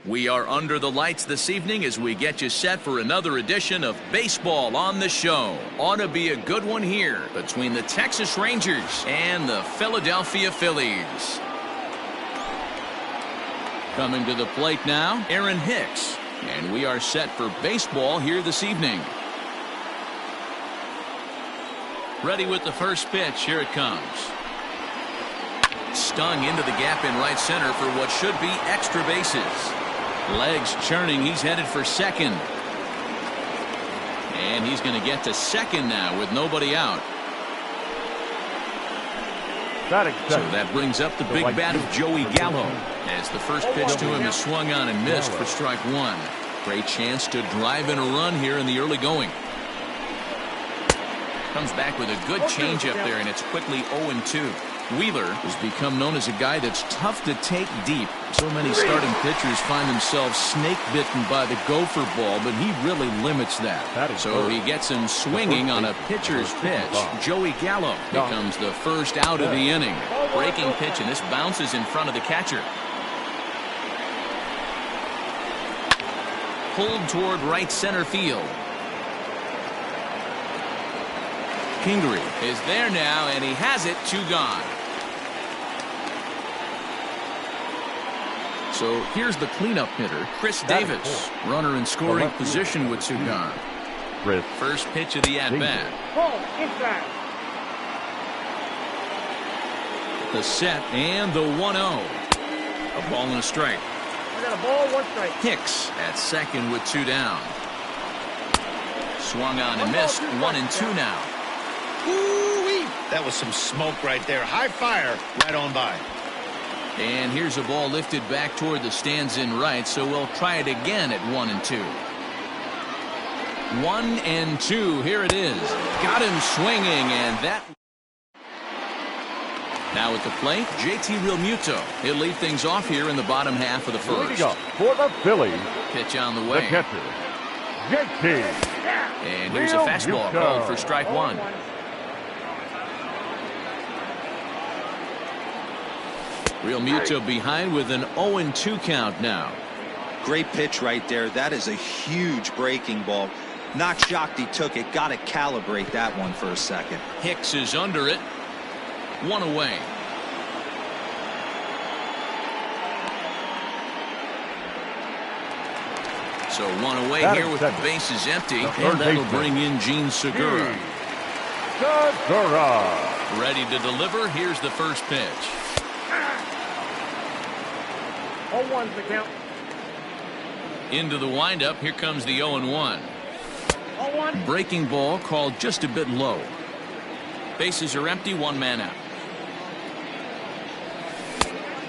We are under the lights this evening as we get you set for another edition of Baseball on the Show. Ought to be a good one here between the Texas Rangers and the Philadelphia Phillies. Coming to the plate now, Aaron Hicks. And we are set for baseball here this evening. Ready with the first pitch. Here it comes. Stung into the gap in right center for what should be extra bases. Legs churning. He's headed for second. And he's going to get to second now with nobody out. So that brings up the big bat of Joey Gallo, as the first pitch to him is swung on and missed for strike one. Great chance to drive in a run here in the early going. Comes back with a good changeup there, and it's quickly 0-2. Wheeler has become known as a guy that's tough to take deep. So many starting pitchers find themselves snake bitten by the gopher ball, but he really limits that. So he gets him swinging on a pitcher's pitch. Joey Gallo becomes the first out of the inning. Breaking pitch, and this bounces in front of the catcher. Pulled toward right center field. Kingery is there now, and he has it. 2 gone. So here's the cleanup hitter, Chris Davis. Runner in scoring position with 2 gone. First pitch of the at-bat. The set and the 1-0. A ball and a strike. I got a ball, 1 strike. Hicks at second with 2 down. Swung on and missed. 1-2 now. Ooh-wee. That was some smoke right there. High fire right on by. And here's a ball lifted back toward the stands in right, so we'll try it again at 1-2. 1-2. Here it is. Got him swinging, and that. Now at the plate, JT Realmuto. He'll lead things off here in the bottom half of the first. Leading up for the Phillies, pitch on the way. the catcher, JT. And here's a fastball called for strike 1. Realmuto behind with an 0-2 count now. Great pitch right there. That is a huge breaking ball. Not shocked he took it. Got to calibrate that one for a second. Hicks is under it. 1 away. So 1 away Batting here with second. the bases empty. The And that'll baseman. bring in Gene Segura. Segura. Ready to deliver. Here's the first pitch. 0-1's the count. Into the windup. Here comes the 0-1. 0-1. Breaking ball called just a bit low. Bases are empty. 1 man out.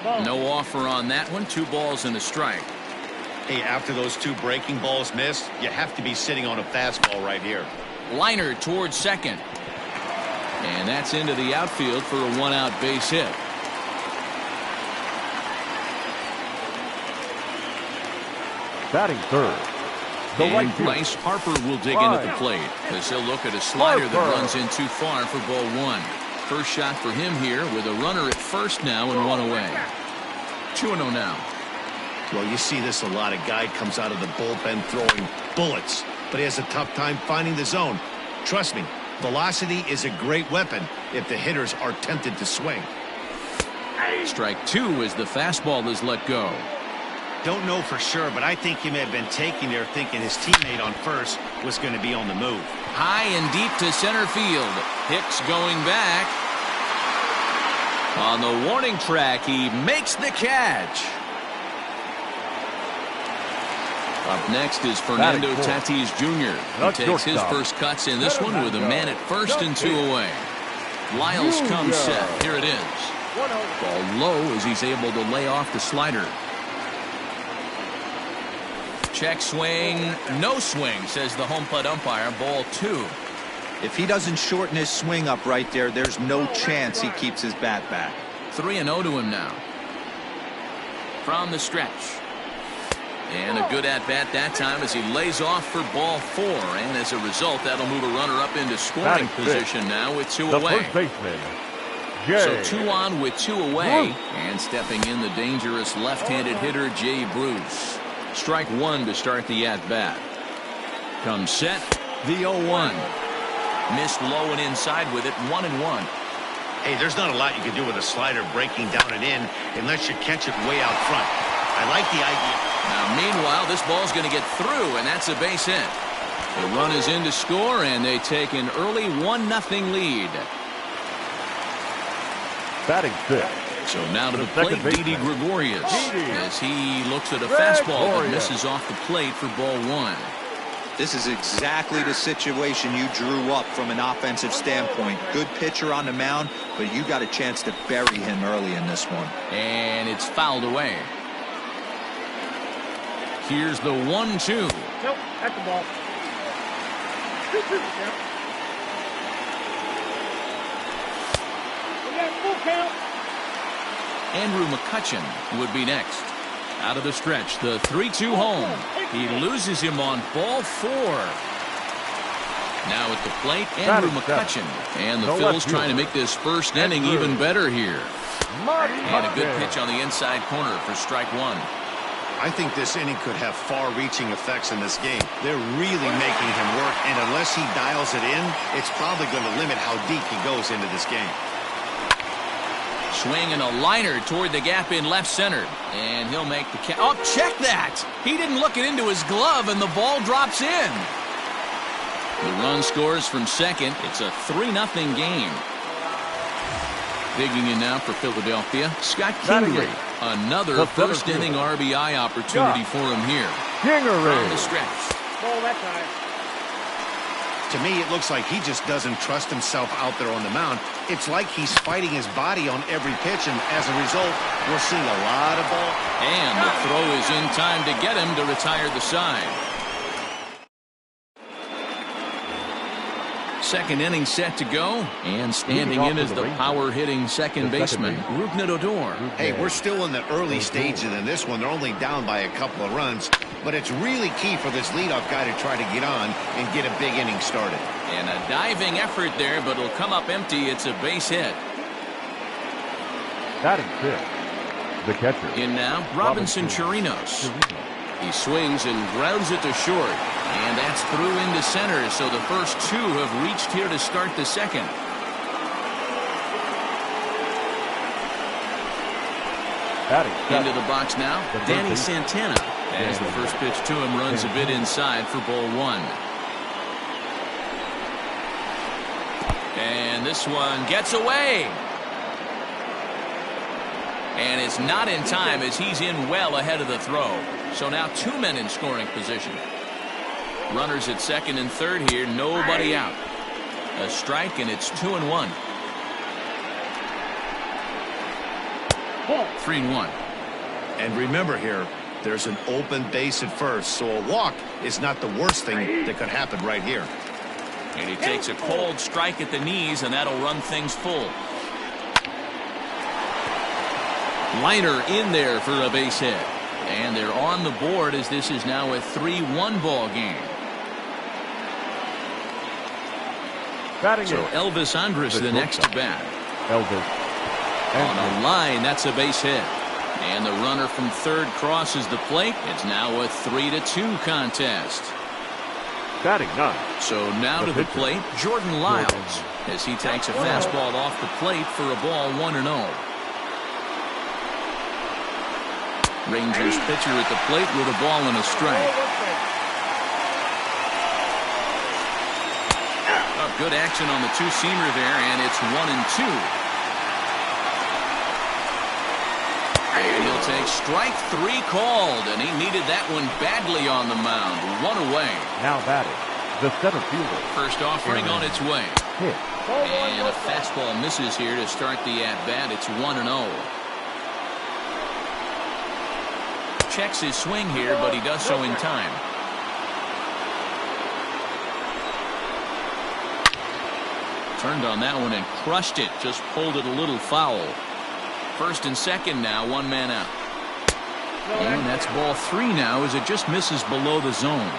Ball. No offer on that one. 2 balls and a strike. Hey, after those 2 breaking balls missed, you have to be sitting on a fastball right here. Liner towards second. And that's into the outfield for a 1-out base hit. Batting third, the In right field, place, Harper will dig in at the plate as he'll look at a slider that runs in too far for ball 1. First shot for him here with a runner at first now and 1 away. 2-0 now. Well, you see this a lot. A guy comes out of the bullpen throwing bullets, but he has a tough time finding the zone. Trust me, velocity is a great weapon if the hitters are tempted to swing. Strike 2 as the fastball is let go. Don't know for sure, but I think he may have been taking there thinking his teammate on first was going to be on the move. High and deep to center field. Hicks going back. On the warning track, he makes the catch. Up next is Fernando Tatis Jr. He takes his first cuts in this one with a man at first and 2 away. Lyles comes set. Here it is. 1-0. Ball low as he's able to lay off the slider. Check swing. No swing, says the home plate umpire. Ball 2. If he doesn't shorten his swing up right there, there's no chance he keeps his bat back. 3-0 to him now. From the stretch. And a good at-bat that time as he lays off for ball 4. And as a result, that'll move a runner up into scoring position now with 2 the away. first baseman, So 2 on with 2 away. And stepping in, the dangerous left-handed hitter, Jay Bruce. Strike one to start the at-bat. Comes set, the 0-1. Missed low and inside with it, 1-1. Hey, there's not a lot you can do with a slider breaking down and in unless you catch it way out front. I like the idea. Now, meanwhile, this ball's going to get through, and that's a base hit. The run is in to score, and they take an early 1-0 lead. Batting fifth. So now to the plate, Didi Gregorius, as he looks at a fastball that misses off the plate for ball one. This is exactly the situation you drew up from an offensive standpoint. Good pitcher on the mound, but you got a chance to bury him early in this one. And it's fouled away. Here's the 1-2. Nope, that's the ball. Yep. We got full count. Andrew McCutcheon would be next. Out of the stretch, the 3-2 home. He loses him on ball four. Now at the plate, Andrew McCutcheon. And the Phils trying to make this first inning even better here. And a good pitch on the inside corner for strike one. I think this inning could have far-reaching effects in this game. They're really making him work, and unless he dials it in, it's probably going to limit how deep he goes into this game. Swing and a liner toward the gap in left center. And he'll make the catch. Oh, check that! He didn't look it into his glove, and the ball drops in. The run scores from second. It's a 3-0 game. Digging in now for Philadelphia, Scott Kingery. Another first-inning RBI opportunity for him here. On the stretch. Ball that time. To me, it looks like he just doesn't trust himself out there on the mound. It's like he's fighting his body on every pitch, and as a result, we're seeing a lot of ball. And the throw is in time to get him to retire the side. Second inning set to go, and standing in is the power-hitting second baseman, Rougned Odor. Hey, we're still in the early stages in this one. They're only down by a couple of runs, but it's really key for this leadoff guy to try to get on and get a big inning started. And a diving effort there, but it'll come up empty. It's a base hit. Batting fifth, the catcher. In now, Robinson Chirinos. He swings and grounds it to short. And that's through into center, so the first two have reached here to start the second. Into the box now, Danny Santana. As the first pitch to him runs a bit inside for ball one. And this one gets away. And it's not in time as he's in well ahead of the throw. So now two men in scoring position. Runners at second and third here, nobody out. A strike, and it's 2-1. 3-1. And remember here, there's an open base at first, so a walk is not the worst thing that could happen right here. And he takes a cold strike at the knees, and that'll run things full. Liner in there for a base hit. And they're on the board as this is now a 3-1 ball game. So Elvis Andrus the next to bat. On a line, that's a base hit. And the runner from third crosses the plate. It's now a 3-2 contest. Batting none. So now to the plate, Jordan Lyles, as he takes a fastball off the plate for a ball 1-0. Rangers pitcher at the plate with a ball and a strike. Good action on the two-seamer there, and it's 1-2. And he'll take strike three called, and he needed that one badly on the mound. One away. Now batting, the center fielder. First offering on its way. Hit. And a fastball misses here to start the at-bat. It's 1-0. Checks his swing here, but he does so in time. Turned on that one and crushed it. Just pulled it a little foul. First and second now, one man out. And that's ball three now as it just misses below the zone.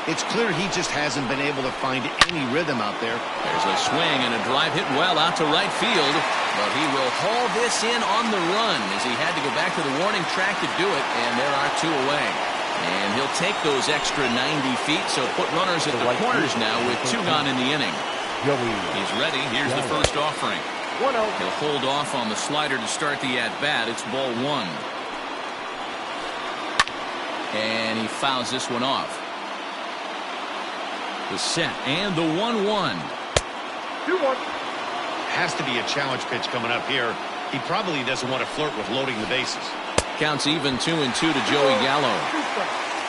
It's clear he just hasn't been able to find any rhythm out there. There's a swing and a drive hit well out to right field. But he will haul this in on the run as he had to go back to the warning track to do it. And there are two away. And he'll take those extra 90 feet, so put runners at the corners now with 2 gone in the inning. He's ready. Here's the first offering. He'll hold off on the slider to start the at-bat. It's ball 1. And he fouls this one off. The set and the 1-1. 2-1. Has to be a challenge pitch coming up here. He probably doesn't want to flirt with loading the bases. Counts even 2-2 to Joey Gallo.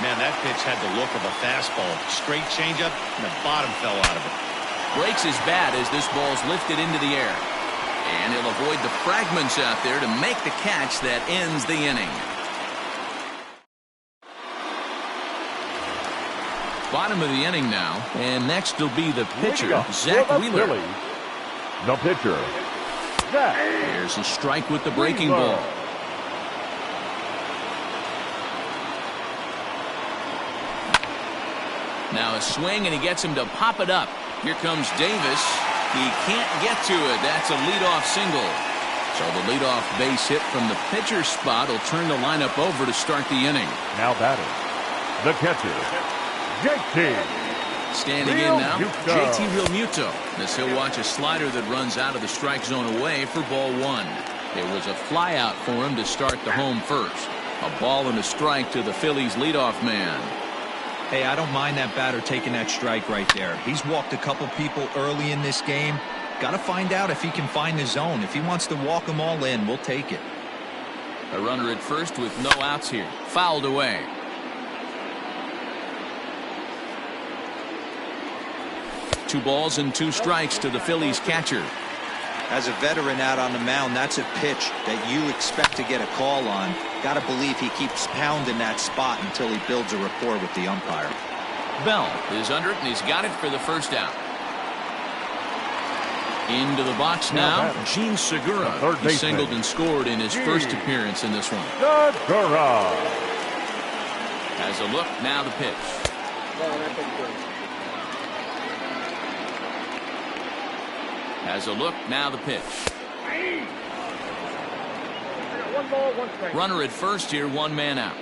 Man, that pitch had the look of a fastball. Straight changeup, and the bottom fell out of it. Breaks his bat as this ball's lifted into the air. And he'll avoid the fragments out there to make the catch that ends the inning. Bottom of the inning now, and next will be the pitcher, Zach Wheeler. The pitcher, Zach. There's a strike with the breaking ball. Now a swing, and he gets him to pop it up. Here comes Davis. He can't get to it. That's a leadoff single. So the leadoff base hit from the pitcher's spot will turn the lineup over to start the inning. Now batting, the catcher, JT. Standing in now, JT Realmuto. As he'll watch a slider that runs out of the strike zone away for ball 1. It was a fly out for him to start the home first. A ball and a strike to the Phillies leadoff man. Hey, I don't mind that batter taking that strike right there. He's walked a couple people early in this game. Got to find out if he can find the zone. If he wants to walk them all in, we'll take it. A runner at first with no outs here. Fouled away. Two balls and 2 strikes to the Phillies catcher. As a veteran out on the mound, that's a pitch that you expect to get a call on. Got to believe he keeps pounding that spot until he builds a rapport with the umpire. Bell is under it, and he's got it for the first out. Into the box now, Gene Segura. He singled and scored in his first appearance in this one. Segura. Has a look, now the pitch. Has a look, now the pitch. 1 ball, 1 strike. Runner at first here, 1 man out.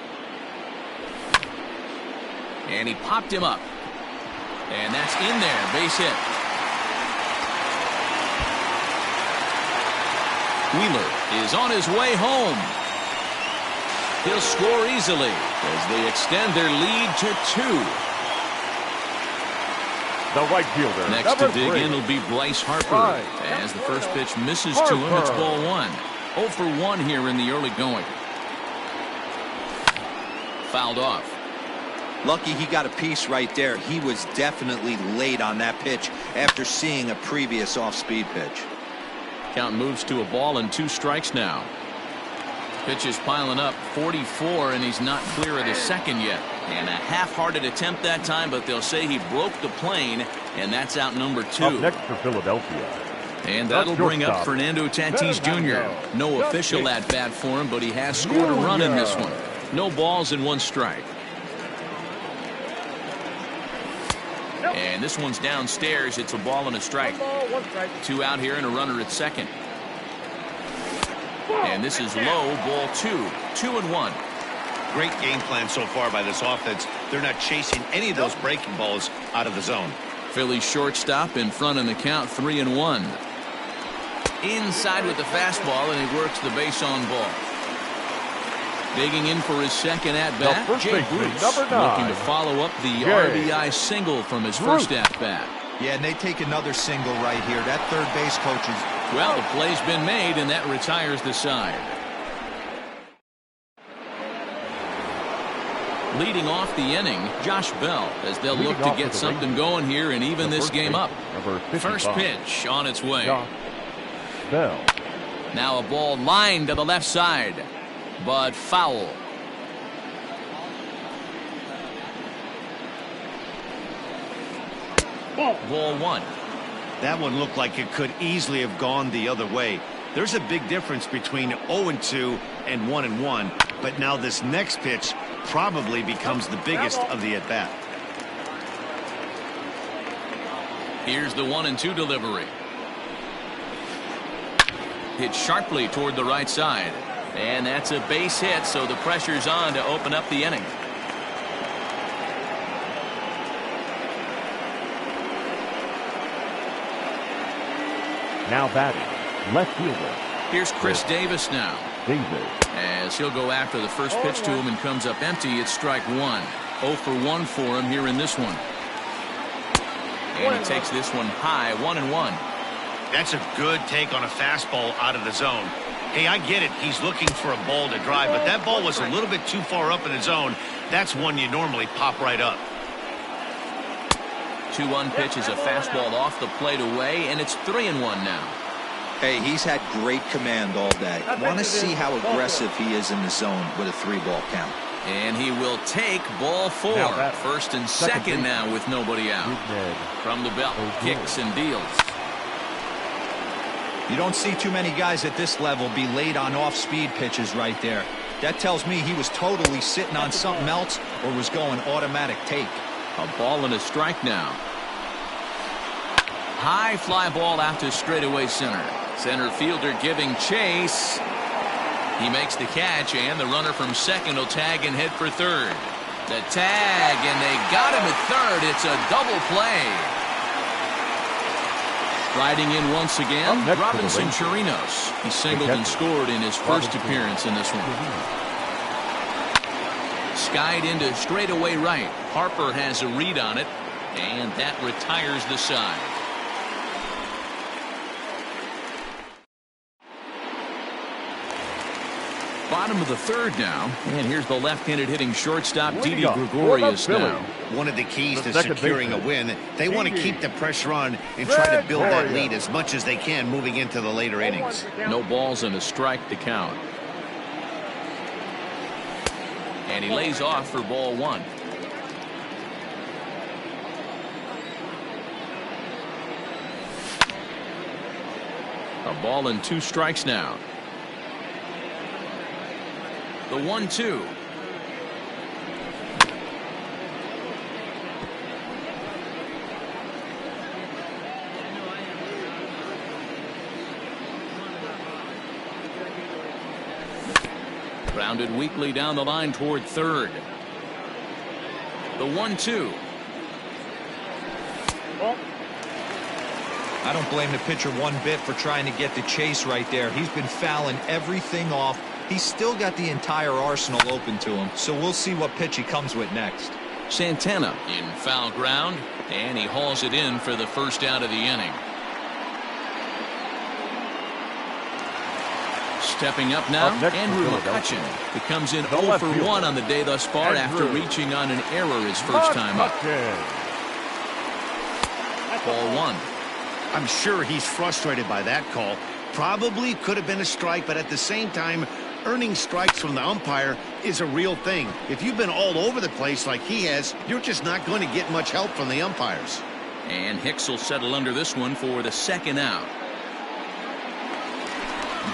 And he popped him up. And that's in there, base hit. Wheeler is on his way home. He'll score easily as they extend their lead to 2. The right fielder. Next to dig in will be Bryce Harper. As the first pitch misses to him, it's ball 1. 0 for 1 here in the early going. Fouled off. Lucky he got a piece right there. He was definitely late on that pitch after seeing a previous off-speed pitch. Count moves to a ball and 2 strikes now. Pitch is piling up, 44, and he's not clear of the second yet. And a half-hearted attempt that time, but they'll say he broke the plane, and that's out number 2. Up next for Philadelphia. And that'll bring up Fernando Tatis Jr. No official at-bat for him, but he has scored a run in this one. No balls and 1 strike. And this one's downstairs. It's a ball and a strike. 1 ball, 1 strike. 2 out here and a runner at second. And this is low, ball 2. 2-1. Great game plan so far by this offense. They're not chasing any of those breaking balls out of the zone. Phillies shortstop in front in the count, 3-1. Inside with the fastball, and he works the base on ball. Digging in for his second at-bat, Jay Bruce, looking to follow up the RBI single from his first at-bat. Yeah, and they take another single right here. That third base coach is... Well, the play's been made, and that retires the side. Leading off the inning, Josh Bell, as they'll look to get something going here and even this game up. First pitch on its way. Bell. Now a ball lined to the left side, but foul. Ball 1. That one looked like it could easily have gone the other way. There's a big difference between 0-2 and 1-1, but now this next pitch probably becomes the biggest of the at-bat. Here's the 1-2 delivery. Hit sharply toward the right side. And that's a base hit, so the pressure's on to open up the inning. Now batting, left fielder. Here's Chris Davis now. Davis. As he'll go after the first pitch to him and comes up empty. It's strike one. 0 for 1 for him here in this one. And he takes this one high, 1-1. That's a good take on a fastball out of the zone. Hey, I get it. He's looking for a ball to drive, but that ball was a little bit too far up in the zone. That's one you normally pop right up. 2-1 pitch is a fastball off the plate away, and it's 3-1 now. Hey, he's had great command all day. Want to see how aggressive he is in the zone with a 3-ball count. And he will take ball 4. First and second now with nobody out. From the belt, kicks and deals. You don't see too many guys at this level be late on off-speed pitches right there. That tells me he was totally sitting on something else or was going automatic take. A ball and a strike now. High fly ball out to straightaway center. Center fielder giving chase. He makes the catch, and the runner from second will tag and head for third. The tag, and they got him at third. It's a double play. Striding in once again, Robinson Chirinos. He singled and scored in his first appearance in this one. Skied into straightaway right. Harper has a read on it, and that retires the side. Bottom of the third now, and here's the left-handed hitting shortstop Didi Gregorius now. One of the keys to securing a win, they want to keep the pressure on and try to build that lead as much as they can moving into the later innings. No balls and a strike to count. And he lays off for ball 1. A ball and 2 strikes now. The 1-2. Grounded weakly down the line toward third. The 1-2. I don't blame the pitcher one bit for trying to get the chase right there. He's been fouling everything off. He's still got the entire arsenal open to him, so we'll see what pitch he comes with next. Santana in foul ground, and he hauls it in for the first out of the inning. Stepping up now, Andrew McCutchen. He comes in 0 for 1 on the day thus far after reaching on an error his first time up. Ball 1. I'm sure he's frustrated by that call. Probably could have been a strike, but at the same time, earning strikes from the umpire is a real thing. If you've been all over the place like he has, you're just not going to get much help from the umpires. And Hicks will settle under this one for the second out.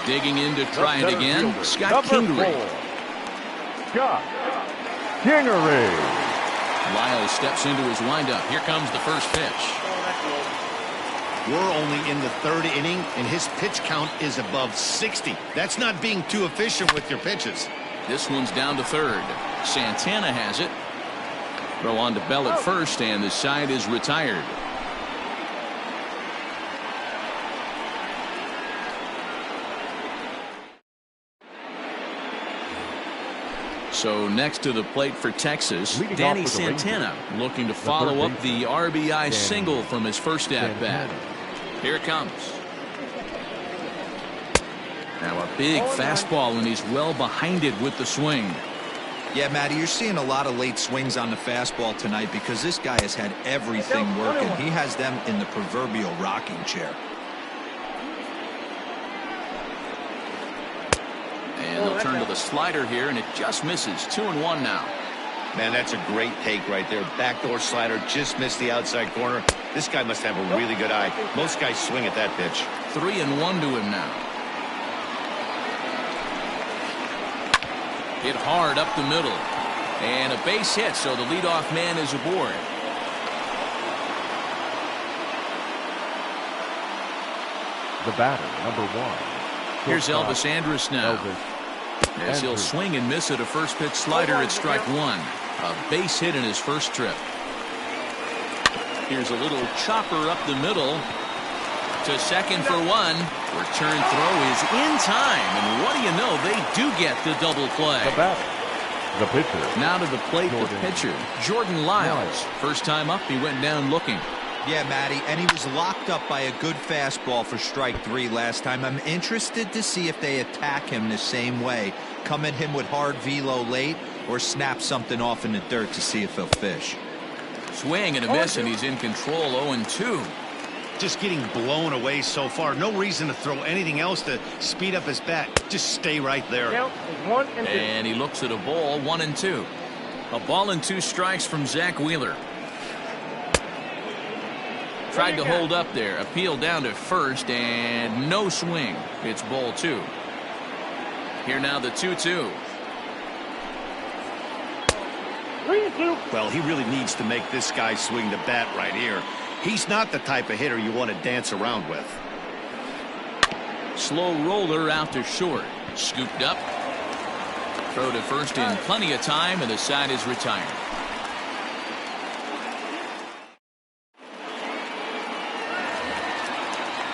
Digging in to try it again, Scott Kingery. Scott Kingery. Lyle steps into his windup. Here comes the first pitch. We're only in the third inning, and his pitch count is above 60. That's not being too efficient with your pitches. This one's down to third. Santana has it. Throw on to Bell at first, and the side is retired. So next to the plate for Texas, Danny Santana looking to follow up the RBI single from his first at-bat. Here it comes. Now a big fastball, and he's well behind it with the swing. Yeah, Matty, you're seeing a lot of late swings on the fastball tonight because this guy has had everything working. He has them in the proverbial rocking chair. And they'll turn to the slider here, and it just misses. 2-1 now. Man, that's a great take right there. Backdoor slider just missed the outside corner. This guy must have a really good eye. Most guys swing at that pitch. 3-1 to him now. Hit hard up the middle. And a base hit, so the leadoff man is aboard. The batter, number 1. Here's Elvis Andrus now. As he'll swing and miss at a first pitch slider at strike 1. A base hit in his first trip. Here's a little chopper up the middle. To second for one. Return throw is in time. And what do you know? They do get the double play. The batter. The pitcher. Now to the plate, the pitcher, Jordan Lyles. First time up, he went down looking. Yeah, Matty, and he was locked up by a good fastball for strike 3 last time. I'm interested to see if they attack him the same way. Come at him with hard velo late or snap something off in the dirt to see if he'll fish. Swing and a miss, and he's in control. 0-2. Just getting blown away so far. No reason to throw anything else to speed up his bat. Just stay right there. Count is 1 and 2. And he looks at a ball. 1-2. A ball and 2 strikes from Zach Wheeler. Tried to hold up there. Appeal down to first, and no swing. It's ball 2. Here now the 2-2. 3-2. Well, he really needs to make this guy swing the bat right here. He's not the type of hitter you want to dance around with. Slow roller out to short. Scooped up. Throw to first in plenty of time, and the side is retired.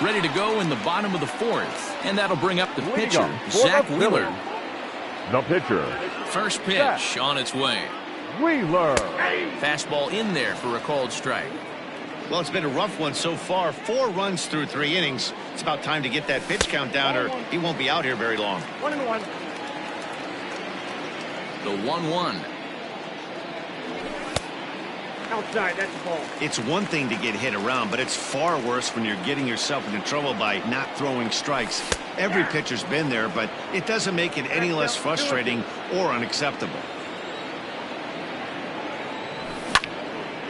Ready to go in the bottom of the 4th. And that'll bring up the pitcher, Zach Wheeler. The pitcher. First pitch on its way. Wheeler. Fastball in there for a called strike. Well, it's been a rough one so far. 4 runs through 3 innings. It's about time to get that pitch count down, or he won't be out here very long. 1-1. The 1-1. Outside, that's the ball. It's one thing to get hit around, but it's far worse when you're getting yourself into trouble by not throwing strikes. Every pitcher's been there, but it doesn't make it any less frustrating or unacceptable.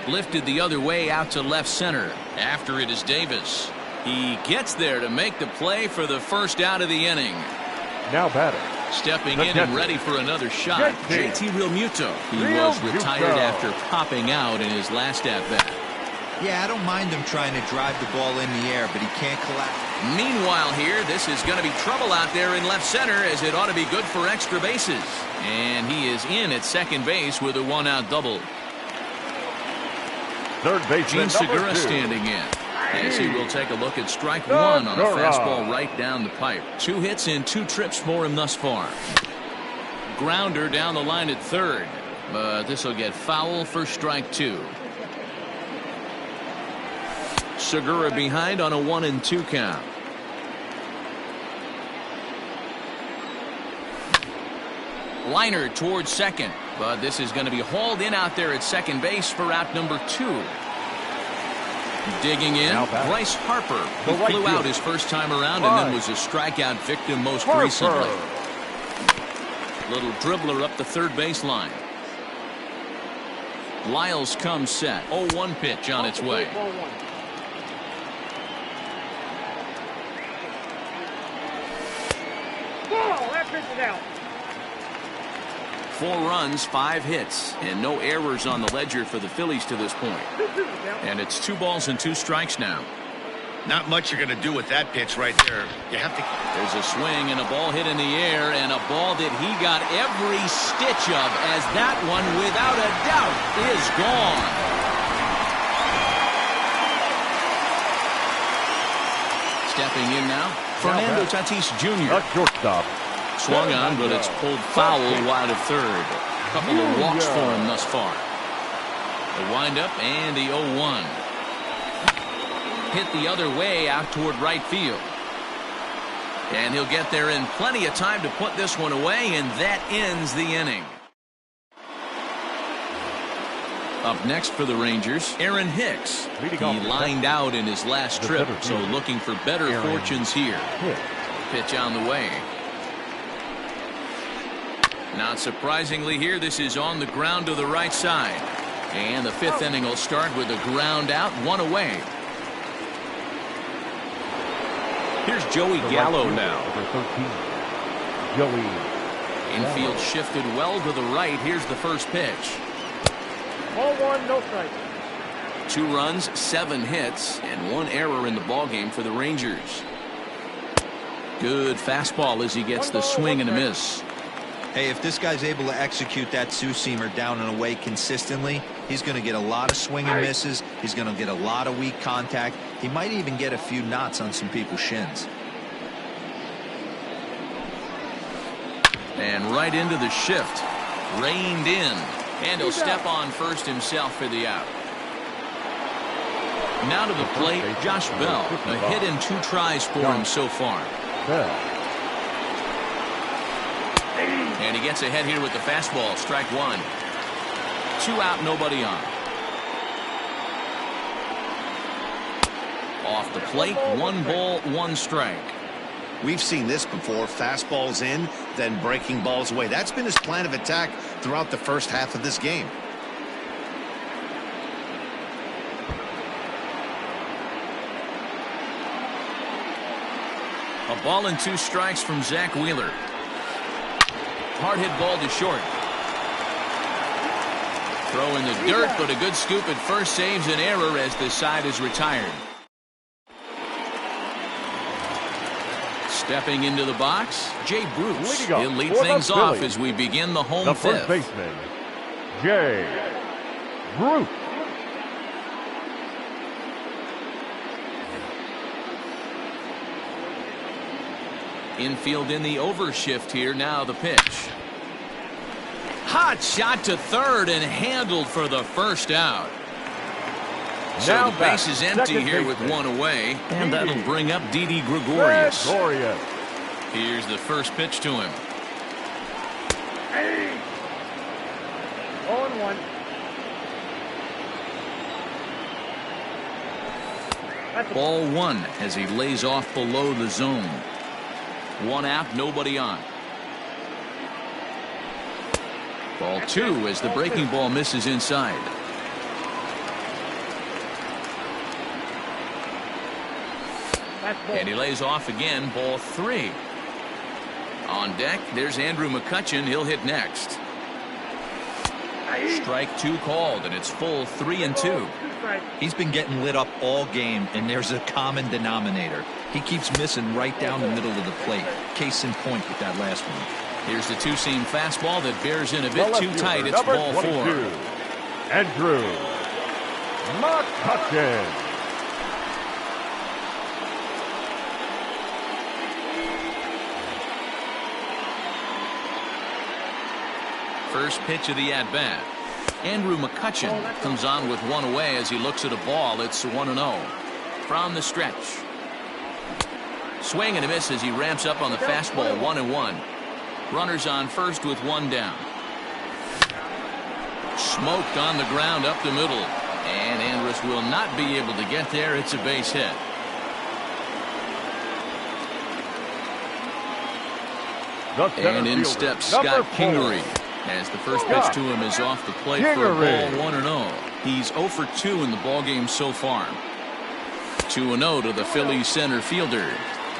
Lifted the other way out to left center. After it is Davis. He gets there to make the play for the first out of the inning. Now batter. Stepping in and ready for another shot, JT Realmuto. He was retired after popping out in his last at-bat. Yeah, I don't mind him trying to drive the ball in the air, but he can't collapse. Meanwhile here, this is going to be trouble out there in left center, as it ought to be good for extra bases. And he is in at second base with a 1-out double. Third baseman, Gene Segura standing in. As he will take a look at strike 1 on a fastball right down the pipe. 2 hits and 2 trips for him thus far. Grounder down the line at third, but this will get foul for strike 2. Segura behind on a 1-2 count. Liner towards second, but this is going to be hauled in out there at second base for out number 2. Digging in, Bryce Harper, who flew out his first time around and then was a strikeout victim most recently. Little dribbler up the third baseline. Lyles comes set. 0-1 pitch on its way. That pitch is out. 4 runs, 5 hits, and no errors on the ledger for the Phillies to this point. And it's 2 balls and 2 strikes now. Not much you're going to do with that pitch right there. You have to. There's a swing and a ball hit in the air, and a ball that he got every stitch of, as that one, without a doubt, is gone. Stepping in now, Fernando Tatis Jr. A shortstop. Swung on, but it's pulled foul wide of third. Couple of walks for him thus far. The windup and the 0-1. Hit the other way out toward right field. And he'll get there in plenty of time to put this one away, and that ends the inning. Up next for the Rangers, Aaron Hicks. He lined out in his last trip, so looking for better fortunes here. Pitch on the way. Not surprisingly here, this is on the ground to the right side. And the 5th inning will start with a ground out, 1 away. Here's Joey Gallo now. Joey. Infield shifted well to the right. Here's the first pitch. Ball 1, no strike. 2 runs, 7 hits, and 1 error in the ballgame for the Rangers. Good fastball as he gets the swing and a miss. Hey, if this guy's able to execute that two-seamer down and away consistently, he's going to get a lot of swing and misses. He's going to get a lot of weak contact. He might even get a few knots on some people's shins. And right into the shift. Reined in. And he'll step on first himself for the out. Now to the plate, Josh Bell. A hit in 2 tries for him so far. And he gets ahead here with the fastball. Strike 1. 2 out, nobody on. Off the plate, 1 ball, 1 strike. We've seen this before. Fastballs in, then breaking balls away. That's been his plan of attack throughout the first half of this game. A ball and 2 strikes from Zach Wheeler. Hard hit ball to short. Throw in the dirt, but a good scoop at first saves an error as the side is retired. Stepping into the box, Jay Bruce. He'll lead things off as we begin the home fifth. First baseman, Jay Bruce. Infield in the overshift here. Now the pitch. Hot shot to third and handled for the first out. So Now the base is empty here with 1 away, and that'll bring up Didi Gregorius. Here's the first pitch to him. 0-1. Ball 1 as he lays off below the zone. 1 out, nobody on. Ball 2 as the breaking ball misses inside. And he lays off again. Ball 3. On deck, there's Andrew McCutchen. He'll hit next. Strike 2 called, and it's full 3-2. He's been getting lit up all game, and there's a common denominator. He keeps missing right down the middle of the plate. Case in point with that last one. Here's the 2-seam fastball that bears in a bit too tight. It's ball 4. Andrew McCutchen. First pitch of the at-bat. Andrew McCutchen comes on with 1 away as he looks at a ball. It's 1-0 from the stretch. Swing and a miss as he ramps up on the fastball. 1-1. Runners on first with 1 down. Smoked on the ground up the middle. And Andrus will not be able to get there. It's a base hit. And in steps Scott Kingery as the first pitch to him is off the plate for a ball. 1-0. He's 0 for 2 in the ballgame so far. 2-0 to the Phillies center fielder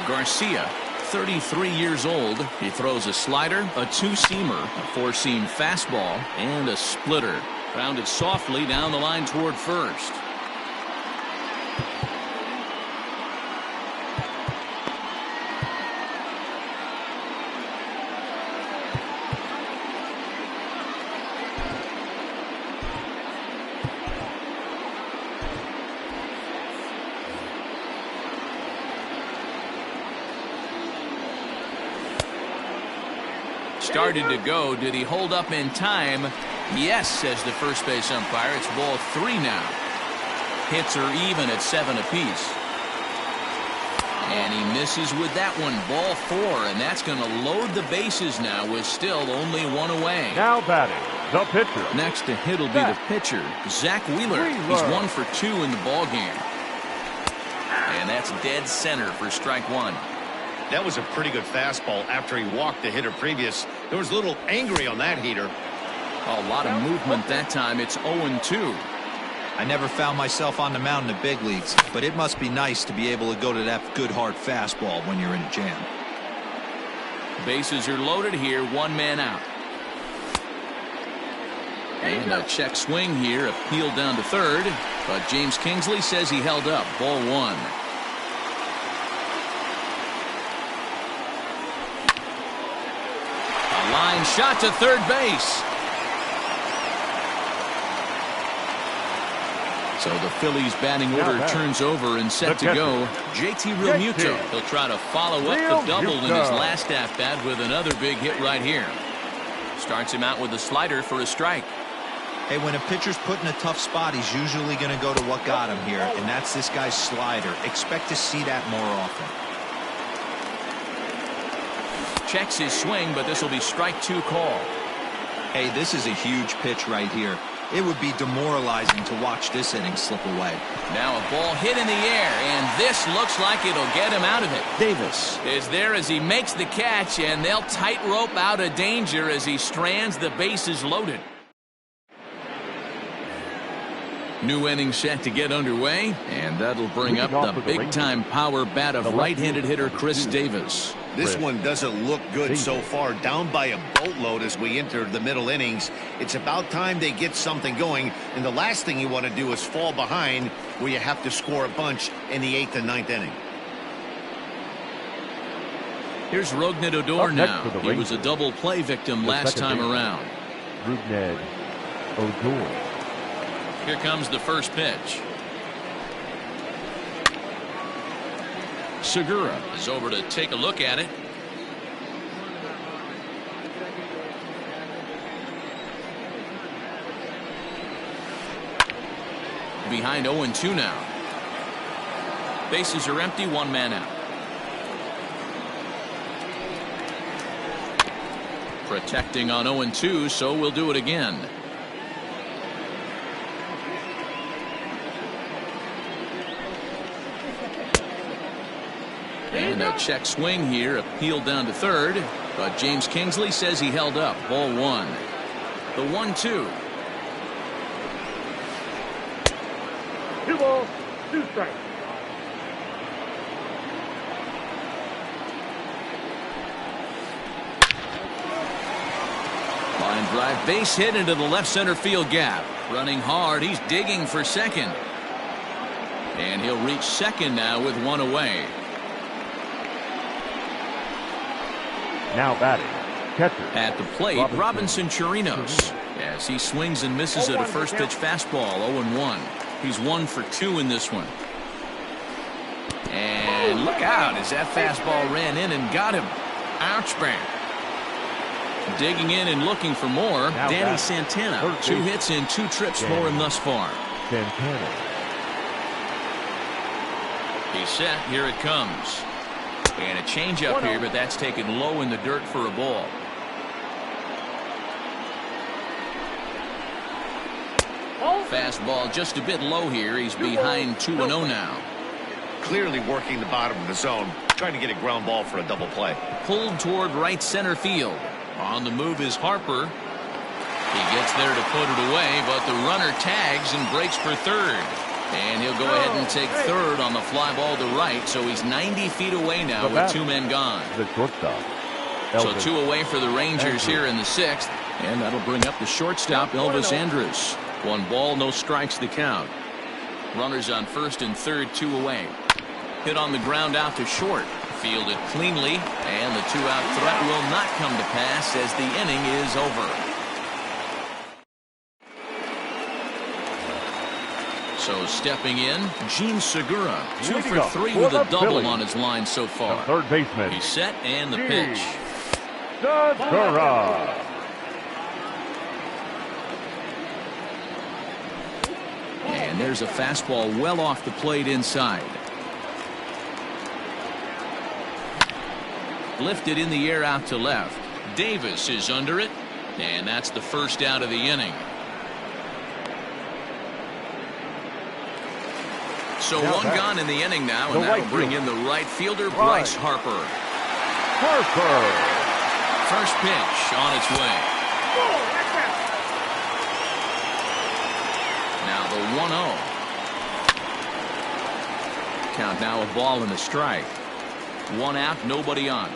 Garcia, 33 years old. He throws a slider, a 2-seamer, a 4-seam fastball, and a splitter. Grounded softly down the line toward first. Started to go. Did he hold up in time? Yes, says the first base umpire. It's ball 3 now. Hits are even at 7 apiece. And he misses with that one. Ball 4, and that's going to load the bases now with still only 1 away. Now batting, the pitcher. Next to hit will be the pitcher, Zach Wheeler. He's 1 for 2 in the ballgame. And that's dead center for strike 1. That was a pretty good fastball after he walked the hitter previous. There was a little angry on that heater. A lot of movement that time. It's 0-2. I never found myself on the mound in the big leagues, but it must be nice to be able to go to that good hard fastball when you're in a jam. Bases are loaded here. 1 man out. And a check swing here. Appealed down to third. But James Kingsley says he held up. Ball 1. line shot to third base. So the Phillies batting order turns over and set to go. JT Realmuto. He'll try to follow up the double in his last at-bat with another big hit right here. Starts him out with a slider for a strike. Hey, when a pitcher's put in a tough spot, he's usually going to go to what got him here, and that's this guy's slider. Expect to see that more often. Checks his swing, but this will be strike 2 call. Hey, this is a huge pitch right here. It would be demoralizing to watch this inning slip away. Now a ball hit in the air, and this looks like it'll get him out of it. Davis is there as he makes the catch, and they'll tightrope out of danger as he strands the bases loaded. New inning set to get underway, and that'll bring up the big-time power bat of right-handed hitter Chris Davis. This one doesn't look good so far. Down by a boatload as we enter the middle innings. It's about time they get something going, and the last thing you want to do is fall behind where you have to score a bunch in the 8th and 9th inning. Here's Rougned Odor now. He was a double play victim last time around. Rougned Odor. Here comes the first pitch. Segura is over to take a look at it. Behind 0-2 now. Bases are empty, 1 man out. Protecting on 0-2, so we'll do it again. And a check swing here, appealed down to third, but James Kingsley says he held up. Ball 1. The 1-2. 2 balls, 2 strikes. Line drive, base hit into the left center field gap. Running hard, he's digging for second. And he'll reach second now with 1 away. Now batting, catcher. At the plate, Robinson Chirinos. As he swings and misses at a first pitch fastball, 0-1. He's 1 for 2 in this one. And look out as that fastball ran in and got him. Ouch bang. Digging in and looking for more, Danny Santana. 2 hits and 2 trips for him thus far. Santana. He's set. Here it comes. And a changeup here, but that's taken low in the dirt for a ball. Fastball just a bit low here. He's behind 2-0 now. Clearly working the bottom of the zone, trying to get a ground ball for a double play. Pulled toward right center field. On the move is Harper. He gets there to put it away, but the runner tags and breaks for third. And he'll go ahead and take third on the fly ball to right, so he's 90 feet away now with 2 men gone. The shortstop. So 2 away for the Rangers here in the 6th, and that'll bring up the shortstop, Elvis Andrus. 1 ball, no strikes the count. Runners on first and third, 2 away. Hit on the ground out to short. Fielded cleanly, and the 2-out threat will not come to pass as the inning is over. So stepping in, Gene Segura, 2 for 3 with a double on his line so far. The third baseman. He's set, and the pitch. Segura. And there's a fastball well off the plate inside. Lifted in the air out to left. Davis is under it, and that's the first out of the inning. So 1 gone in the inning now, and that'll bring in the right fielder, Bryce Harper. First pitch on its way. Now the 1-0. Count now a ball and a strike. 1 out, nobody on.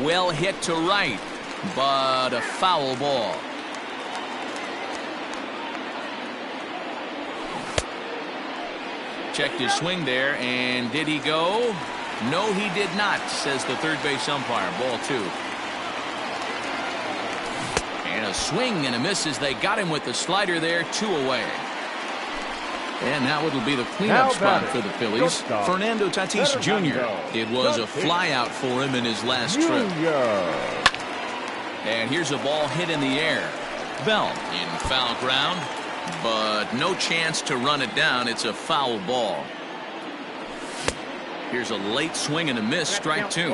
Well hit to right, but a foul ball. Checked his swing there, and did he go? No, he did not, says the third base umpire. Ball 2. And a swing and a miss as they got him with the slider there. 2 away. And now it'll be the cleanup spot for the Phillies. Fernando Tatis Jr. It was a flyout for him in his last trip. And here's a ball hit in the air. Bell in foul ground, but no chance to run it down. It's a foul ball. Here's a late swing and a miss. Strike 2.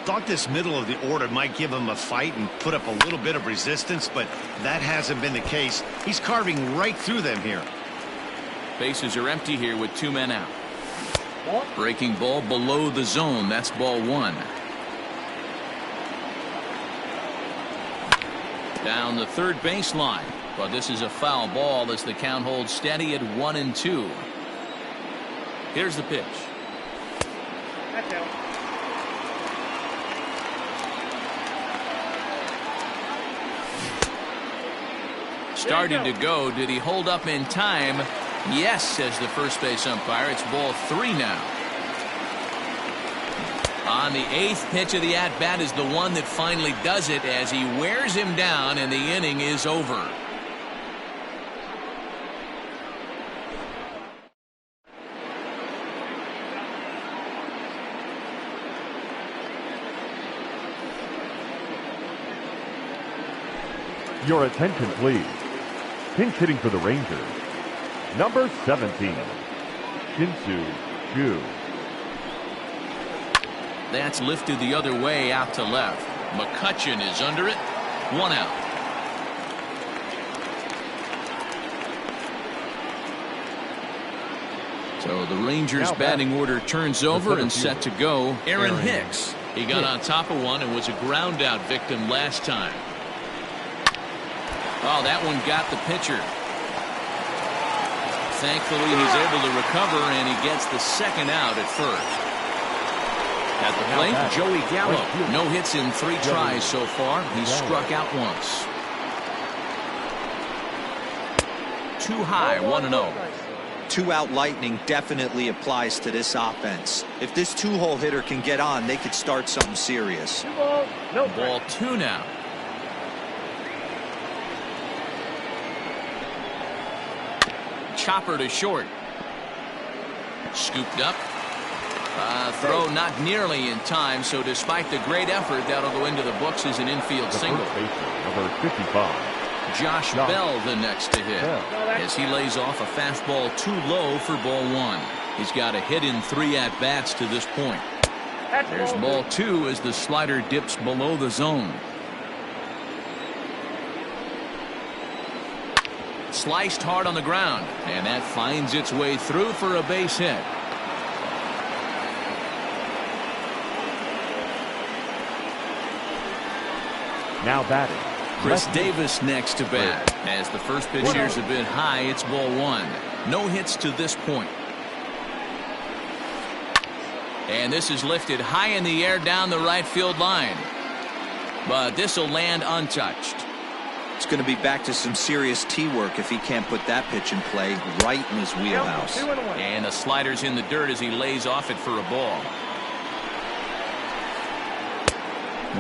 Thought this middle of the order might give him a fight and put up a little bit of resistance, but that hasn't been the case. He's carving right through them here. Bases are empty here with 2 men out. Breaking ball below the zone. That's ball 1. Down the third baseline, but this is a foul ball as the count holds steady at 1-2. Here's the pitch. Started to go. Did he hold up in time? Yes, says the first base umpire. It's ball 3 now. On the 8th pitch of the at-bat is the one that finally does it as he wears him down and the inning is over. Your attention, please. Pinch hitting for the Rangers. Number 17, Shin-Soo Choo. That's lifted the other way out to left. McCutchen is under it. 1 out. So the Rangers batting order turns over and set to go. Aaron Hicks. He got on top of one and was a ground out victim last time. Oh, that one got the pitcher. Thankfully, he's able to recover, and he gets the second out at first. At the plate, Joey Gallo. No hits in 3 tries so far. He's struck out once. Too high, 1-0. 2-out lightning definitely applies to this offense. If this 2-hole hitter can get on, they could start something serious. Ball 2 now. Chopper to short. Scooped up. Throw not nearly in time, so despite the great effort, that'll go into the books as an infield single. Number 55. Josh Bell the next to hit as he lays off a fastball too low for ball 1. He's got a hit in 3 at-bats to this point. There's ball 2 as the slider dips below the zone. Sliced hard on the ground, and that finds its way through for a base hit. Now batting, Chris Davis next to bat. As the first pitch here's a bit high, it's ball 1. No hits to this point. And this is lifted high in the air down the right field line. But this will land untouched. It's going to be back to some serious tee work if he can't put that pitch in play right in his wheelhouse. And the slider's in the dirt as he lays off it for a ball.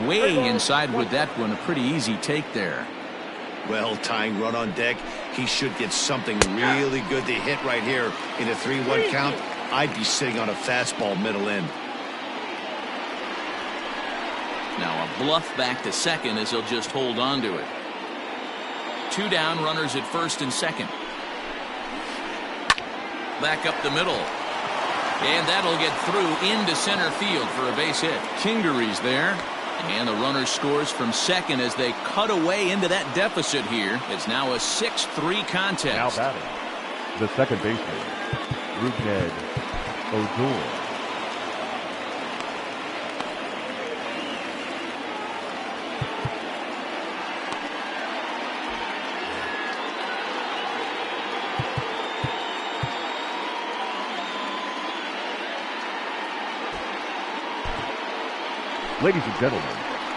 Way inside with that one. A pretty easy take there. Well, tying run on deck. He should get something really good to hit right here in a 3-1 count. I'd be sitting on a fastball middle in. Now a bluff back to second as he'll just hold on to it. 2 down, runners at first and second. Back up the middle. And that'll get through into center field for a base hit. Kingery's there. And the runner scores from second as they cut away into that deficit here. It's now a 6-3 contest. Now batting, the second baseman, Rougned Odor. Ladies and gentlemen,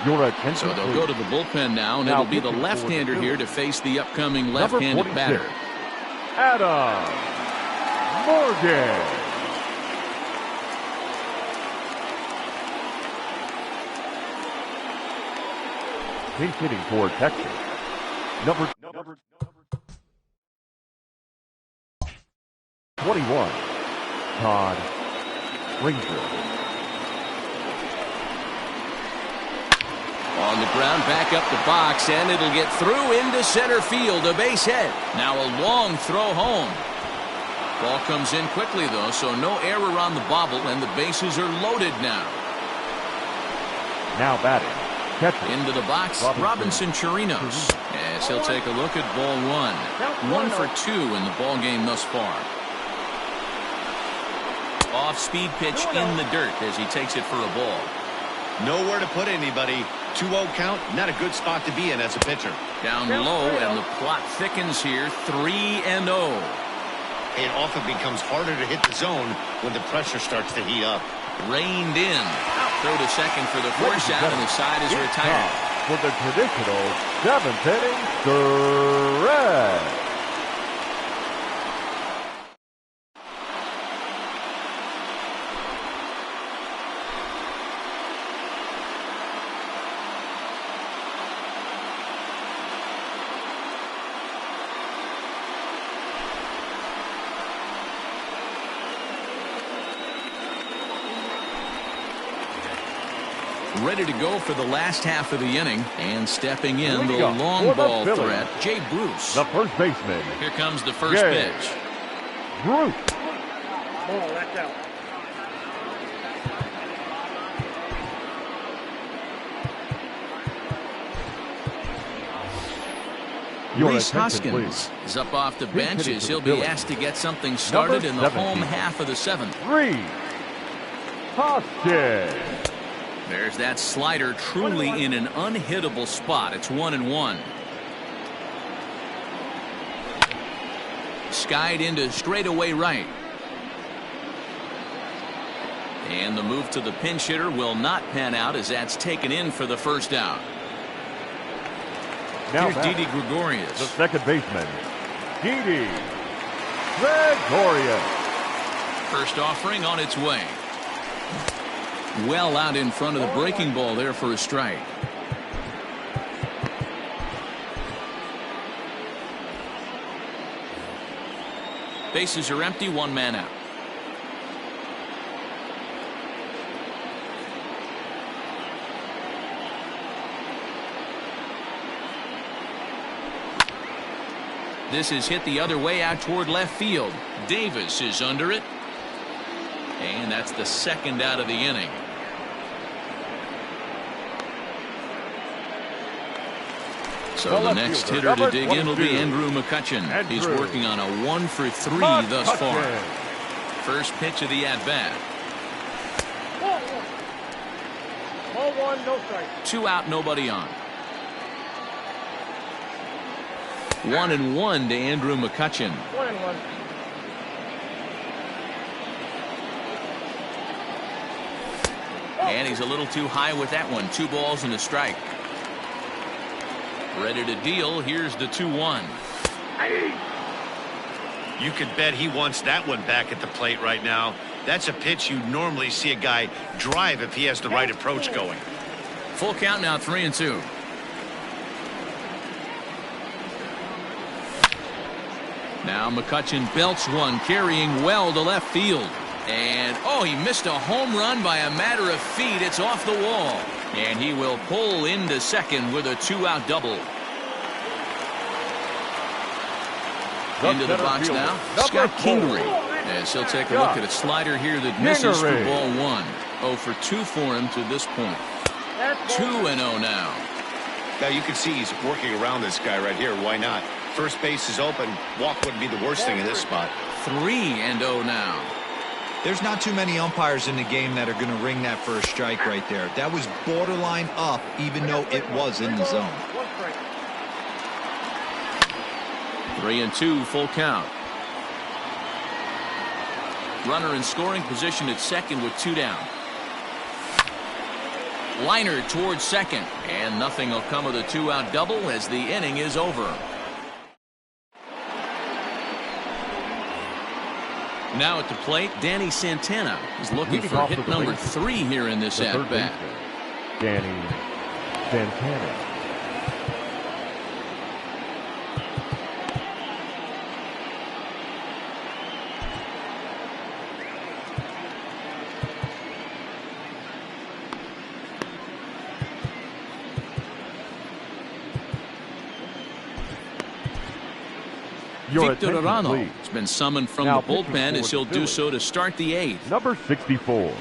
your attention. So they'll go to the bullpen now, and it'll be the left-hander here to face the upcoming left-handed batter. Adam Morgan. pinch hitting for Texas. Number 21, Todd Ranger. On the ground, back up the box, and it'll get through into center field, a base hit. Now a long throw home. Ball comes in quickly, though, so no error on the bobble, and the bases are loaded now. Now batting, catcher. Into the box, Robinson Chirinos. As he'll take a look at ball one. 1 for 2 in the ball game thus far. Off-speed pitch in the dirt as he takes it for a ball. Nowhere to put anybody. 2-0 count, not a good spot to be in as a pitcher. Down low, and the plot thickens here. 3-0. It often becomes harder to hit the zone when the pressure starts to heat up. Reined in. Throw to second for the force out, and the side is retired. For the traditional 7th inning stretch. Ready to go for the last half of the inning, and stepping in the long ball threat, Jay Bruce. The first baseman. Here comes the first pitch. Bruce. Ball, that's out. Reese Hoskins is up off the bench as he'll be asked to get something started in the home half of the 7th. Reese Hoskins. There's that slider, truly in an unhittable spot. It's 1-1. Skied into straightaway right. And the move to the pinch hitter will not pan out as that's taken in for the first out. Now here's Didi Gregorius. The second baseman, Didi Gregorius. First offering on its way. Well out in front of the breaking ball there for a strike. Bases are empty, 1 man out. This is hit the other way out toward left field. Davis is under it. And that's the second out of the inning. So the next hitter to dig in will be Andrew McCutchen. He's working on a 1 for 3 thus far. First pitch of the at-bat. Ball 1, no strike. 2 out, nobody on. 1-1 to Andrew McCutchen. 1-1. And he's a little too high with that one. 2 balls and a strike. Ready to deal. Here's the 2-1. You could bet he wants that one back at the plate right now. That's a pitch you normally see a guy drive if he has the right approach going. Full count now, 3-2. Now McCutchen belts one, carrying well to left field. And, oh, he missed a home run by a matter of feet. It's off the wall. And he will pull into second with a 2-out double. Into the box now, Scott Kingery. As he'll take a look at a slider here that misses for ball 1. 0 for 2 for him to this point. 2-0 now. Now you can see he's working around this guy right here. Why not? First base is open. Walk wouldn't be the worst thing in this spot. 3-0 now. There's not too many umpires in the game that are going to ring that for a strike right there. That was borderline up, even though it was in the zone. 3-2, full count. Runner in scoring position at second with 2 down. Liner towards second, and nothing will come of the 2-out double as the inning is over. Now at the plate, Danny Santana is looking for hit number 3 here in this at-bat. Danny Santana. Your Victor attention, Arano please. has been summoned from Now the pitching bullpen for as the he'll do Phillies. so to start the 8th. Number 64,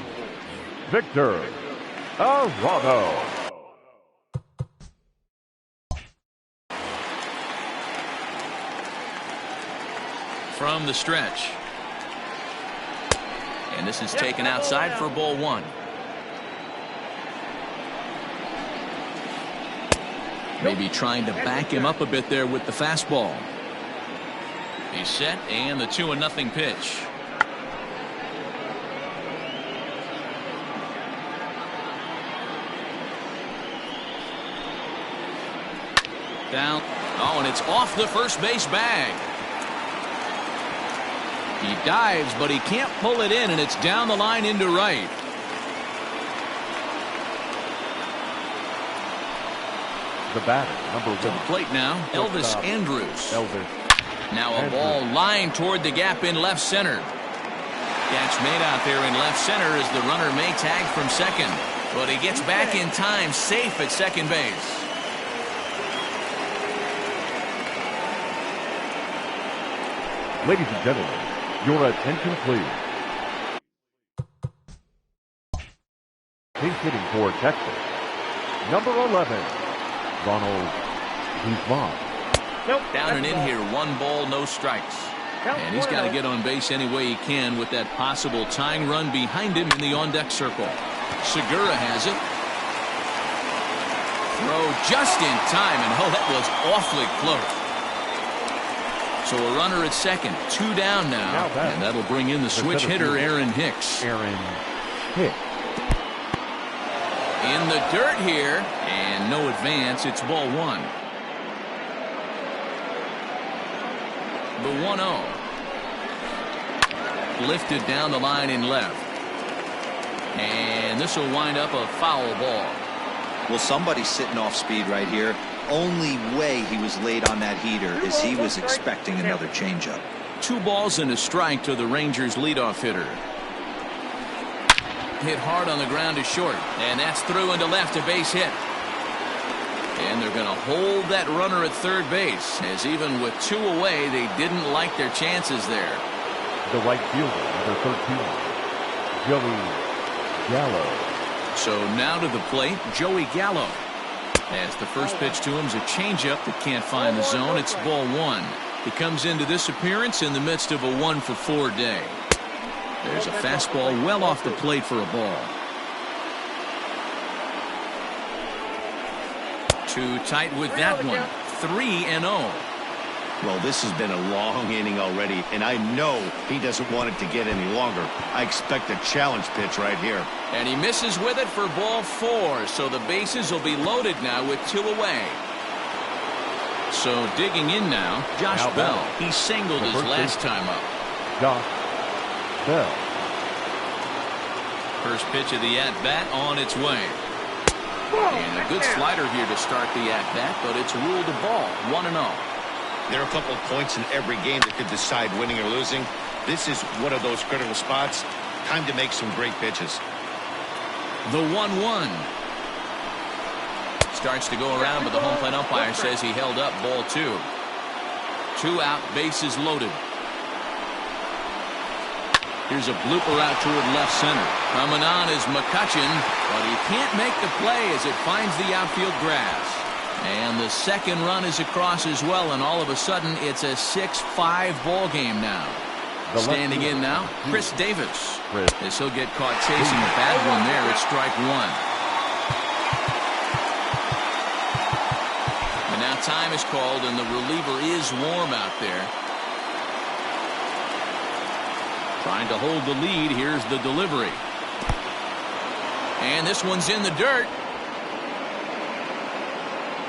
Victor Arano. From the stretch. And this is taken outside for ball 1. Maybe trying to back him up a bit there with the fastball. He's set, and the 2-0 pitch. Down. Oh, and it's off the first base bag. He dives, but he can't pull it in, and it's down the line into right. The batter, number 1. To the plate now, Elvis Andrus. Elvis. Now a ball lined toward the gap in left center. Catch made out there in left center as the runner may tag from second. But he gets back in time, safe at second base. Ladies and gentlemen, your attention please. Pink hitting for Texas, number 11, Ronald Guzman. Down and in here, 1 ball, no strikes. And he's got to get on base any way he can with that possible tying run behind him in the on-deck circle. Segura has it. Throw just in time, and oh, that was awfully close. So a runner at second, 2 down now, and that'll bring in the switch hitter, Aaron Hicks. Aaron Hicks. In the dirt here, and no advance. It's ball 1. The 1-0. Lifted down the line in left. And this will wind up a foul ball. Well, somebody's sitting off speed right here. Only way he was late on that heater is he was expecting another changeup. 2 balls and a strike to the Rangers leadoff hitter. Hit hard on the ground to short, and that's through into left, a base hit. And they're going to hold that runner at third base, as even with 2 away, they didn't like their chances there. The right fielder, number 13, Joey Gallo. So now to the plate, Joey Gallo. As the first pitch to him is a changeup that can't find the zone. It's ball 1. He comes into this appearance in the midst of a 1-for-4 day. There's a fastball well off the plate for a ball. Too tight with that one. 3-0. Well, this has been a long inning already, and I know he doesn't want it to get any longer. I expect a challenge pitch right here. And he misses with it for ball 4, so the bases will be loaded now with 2 away. So digging in now, Josh Bell. He singled his last time up. Josh Bell. First pitch of the at-bat on its way. And a good slider here to start the at-bat, but it's ruled a ball, 1-0. There are a couple of points in every game that could decide winning or losing. This is one of those critical spots. Time to make some great pitches. The 1-1. Starts to go around, but the home plate umpire says he held up ball 2. 2 out, bases loaded. Here's a blooper out toward left center. Coming on is McCutchen, but he can't make the play as it finds the outfield grass. And the second run is across as well, and all of a sudden it's a 6-5 ball game now. Standing in now, Chris Davis. As he'll get caught chasing a bad one there at strike 1. And now time is called, and the reliever is warm out there. Trying to hold the lead. Here's the delivery. And this one's in the dirt.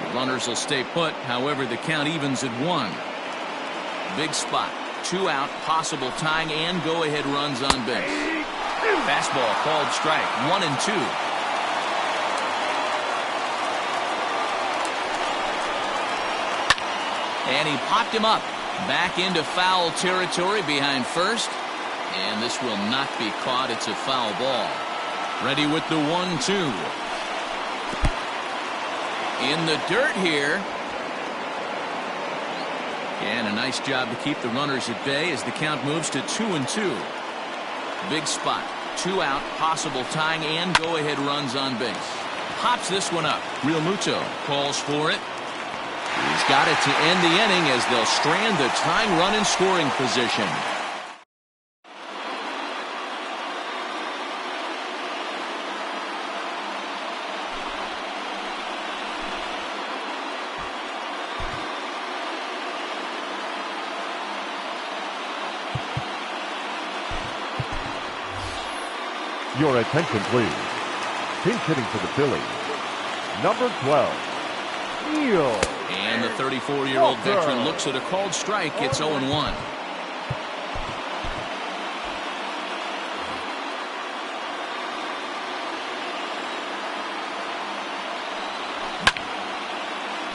The runners will stay put. However, the count evens at 1. Big spot. 2 out, possible tying and go-ahead runs on base. Fastball called strike. 1-2. And he popped him up. Back into foul territory behind first. And this will not be caught. It's a foul ball. Ready with the 1-2. In the dirt here. And a nice job to keep the runners at bay as the count moves to 2-2. Big spot. 2 out, possible tying and go-ahead runs on base. Pops this one up. Real Muto calls for it. He's got it to end the inning as they'll strand the tying run in scoring position. Your attention, please. Pinch hitting for the Phillies, number 12, Neil. And the 34-year-old veteran looks at a called strike. It's 0-1.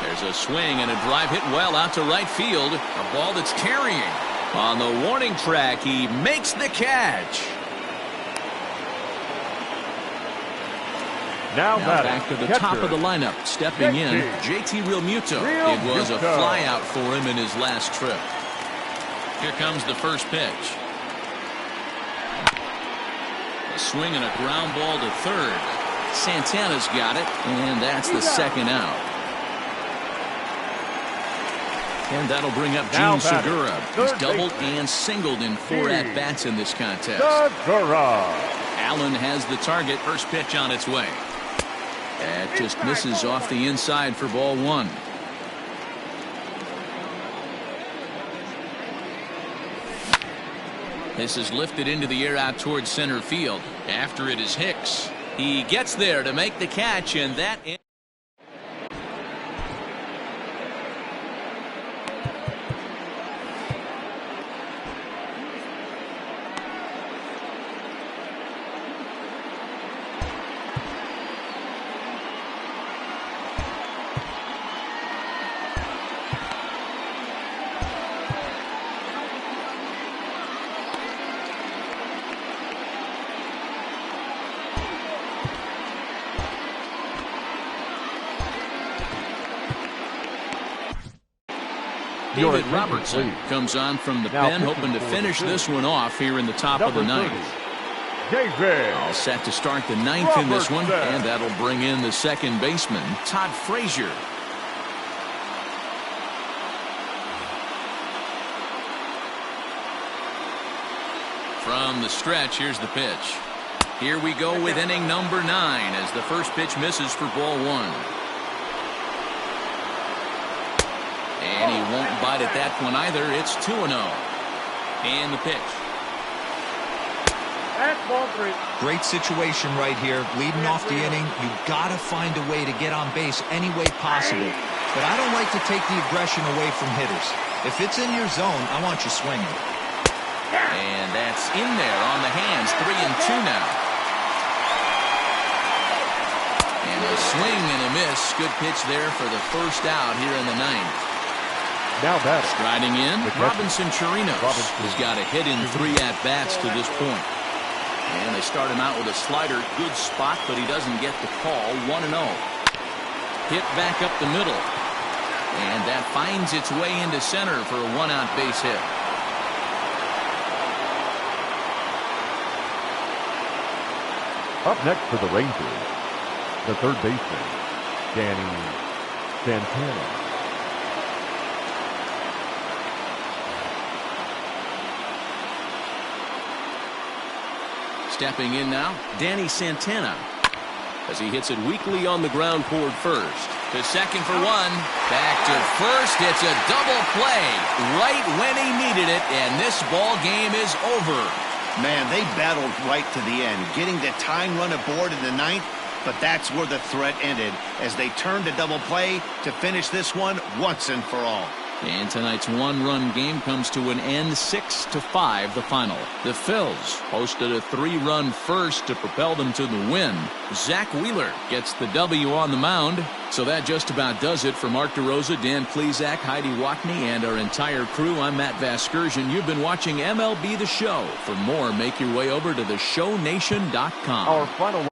There's a swing and a drive hit well out to right field. A ball that's carrying. On the warning track, he makes the catch. Now back to the top of the lineup. Stepping in, JT Realmuto. It was a flyout for him in his last trip. Here comes the first pitch. A swing and a ground ball to third. Santana's got it, and that's the second out. And that'll bring up Gene Segura. He's doubled and singled in 4 at-bats in this contest. Allen has the target. First pitch on its way. That just misses off the inside for ball 1. This is lifted into the air out towards center field. After it is Hicks. He gets there to make the catch, and that is David Robertson comes on from the pen, hoping to finish this one off here in the top of the ninth. All set to start the ninth in this one, and that'll bring in the second baseman, Todd Frazier. From the stretch, here's the pitch. Here we go with inning number 9 as the first pitch misses for ball 1. And he won't bite at that one either. It's 2-0. And the pitch. Great situation right here. Leading off the inning, you got to find a way to get on base any way possible. But I don't like to take the aggression away from hitters. If it's in your zone, I want you swinging. And that's in there on the hands. 3-2 now. And a swing and a miss. Good pitch there for the first out here in the ninth. Now batting. Striding in, Robinson Chirinos has got a hit in 3 at-bats to this point. And they start him out with a slider. Good spot, but he doesn't get the call. 1-0. Hit back up the middle. And that finds its way into center for a 1-out base hit. Up next for the Rangers, the third baseman, Danny Santana. Stepping in now, Danny Santana, as he hits it weakly on the ground toward first. To second for 1. Back to first. It's a double play right when he needed it, and this ball game is over. Man, they battled right to the end, getting the tying run aboard in the ninth, but that's where the threat ended as they turned a double play to finish this one once and for all. And tonight's 1-run game comes to an end, 6-5 the final. The Phils posted a 3-run first to propel them to the win. Zach Wheeler gets the W on the mound. So that just about does it for Mark DeRosa, Dan Plesac, Heidi Watney, and our entire crew. I'm Matt Vasgersian. You've been watching MLB The Show. For more, make your way over to theshownation.com. Our final